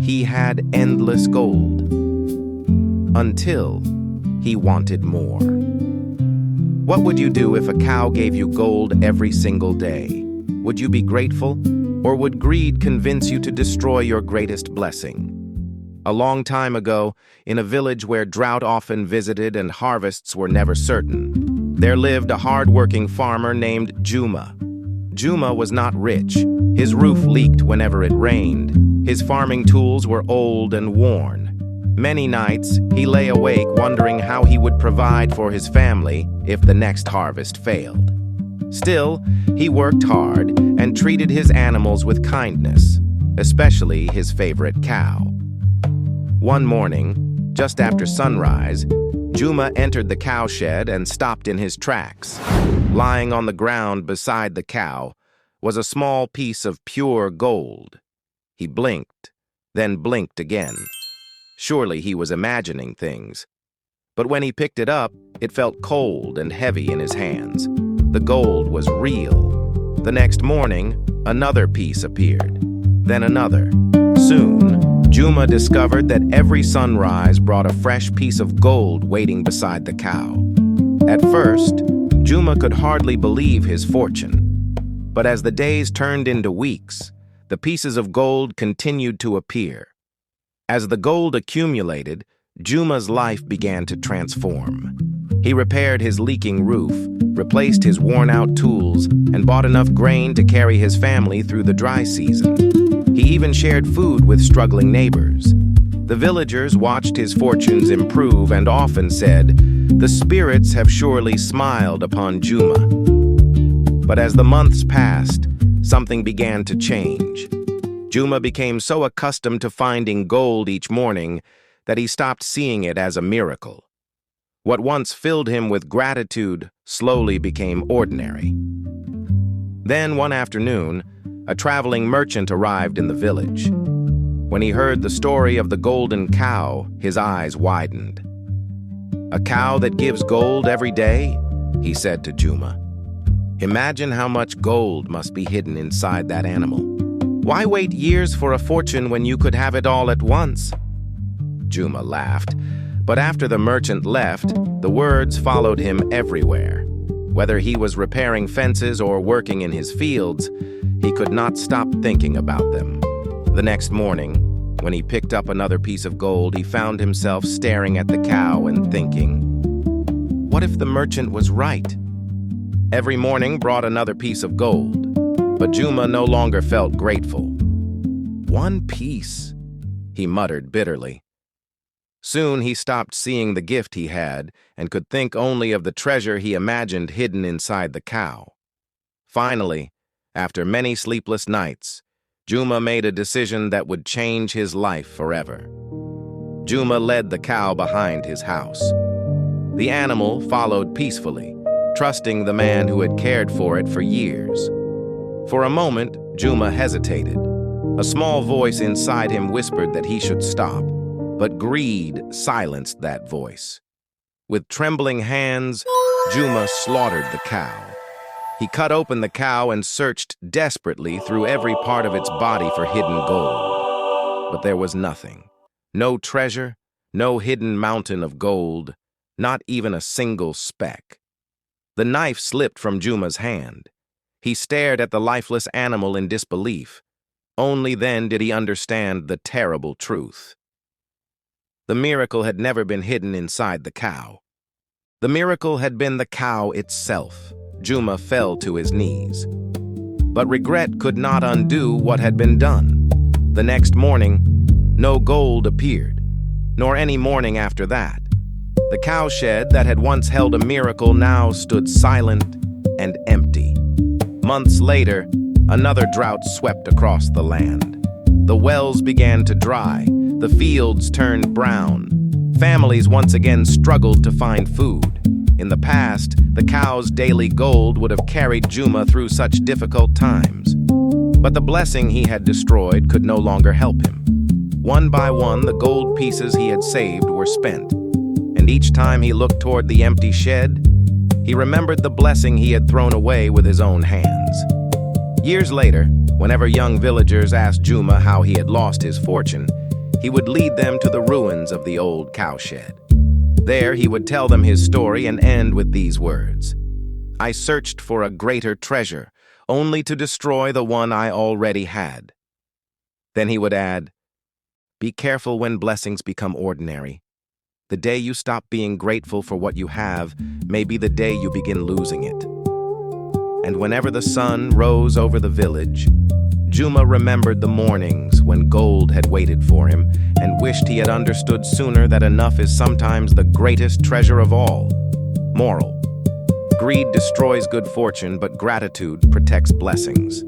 He had endless gold. Until he wanted more. What would you do if a cow gave you gold every single day? Would you be grateful, or would greed convince you to destroy your greatest blessing? A long time ago, in a village where drought often visited and harvests were never certain, there lived a hard-working farmer named Juma. Juma was not rich. His roof leaked whenever it rained. His farming tools were old and worn. Many nights, he lay awake wondering how he would provide for his family if the next harvest failed. Still, he worked hard and treated his animals with kindness, especially his favorite cow. One morning, just after sunrise, Juma entered the cowshed and stopped in his tracks. Lying on the ground beside the cow was a small piece of pure gold. He blinked, then blinked again. Surely he was imagining things. But when he picked it up, it felt cold and heavy in his hands. The gold was real. The next morning, another piece appeared. Then another. Soon, Juma discovered that every sunrise brought a fresh piece of gold waiting beside the cow. At first, Juma could hardly believe his fortune. But as the days turned into weeks, the pieces of gold continued to appear. As the gold accumulated, Juma's life began to transform. He repaired his leaking roof, replaced his worn-out tools, and bought enough grain to carry his family through the dry season. He even shared food with struggling neighbors. The villagers watched his fortunes improve and often said, "The spirits have surely smiled upon Juma." But as the months passed, something began to change. Juma became so accustomed to finding gold each morning that he stopped seeing it as a miracle. What once filled him with gratitude slowly became ordinary. Then one afternoon, a traveling merchant arrived in the village. When he heard the story of the golden cow, his eyes widened. "A cow that gives gold every day?" he said to Juma. "Imagine how much gold must be hidden inside that animal. Why wait years for a fortune when you could have it all at once?" Juma laughed, but after the merchant left, the words followed him everywhere. Whether he was repairing fences or working in his fields, he could not stop thinking about them. The next morning, when he picked up another piece of gold, he found himself staring at the cow and thinking, what if the merchant was right? Every morning brought another piece of gold. But Juma no longer felt grateful. "One piece," he muttered bitterly. Soon he stopped seeing the gift he had and could think only of the treasure he imagined hidden inside the cow. Finally, after many sleepless nights, Juma made a decision that would change his life forever. Juma led the cow behind his house. The animal followed peacefully, trusting the man who had cared for it for years. For a moment, Juma hesitated. A small voice inside him whispered that he should stop, but greed silenced that voice. With trembling hands, Juma slaughtered the cow. He cut open the cow and searched desperately through every part of its body for hidden gold. But there was nothing. No treasure, no hidden mountain of gold, not even a single speck. The knife slipped from Juma's hand. He stared at the lifeless animal in disbelief. Only then did he understand the terrible truth. The miracle had never been hidden inside the cow. The miracle had been the cow itself. Juma fell to his knees. But regret could not undo what had been done. The next morning, no gold appeared, nor any morning after that. The cowshed that had once held a miracle now stood silent and empty. Months later, another drought swept across the land. The wells began to dry, the fields turned brown. Families once again struggled to find food. In the past, the cow's daily gold would have carried Juma through such difficult times. But the blessing he had destroyed could no longer help him. One by one, the gold pieces he had saved were spent. And each time he looked toward the empty shed, he remembered the blessing he had thrown away with his own hands. Years later, whenever young villagers asked Juma how he had lost his fortune, he would lead them to the ruins of the old cowshed. There he would tell them his story and end with these words: "I searched for a greater treasure, only to destroy the one I already had." Then he would add, "Be careful when blessings become ordinary. The day you stop being grateful for what you have may be the day you begin losing it." And whenever the sun rose over the village, Juma remembered the mornings when gold had waited for him and wished he had understood sooner that enough is sometimes the greatest treasure of all. Moral: greed destroys good fortune, but gratitude protects blessings.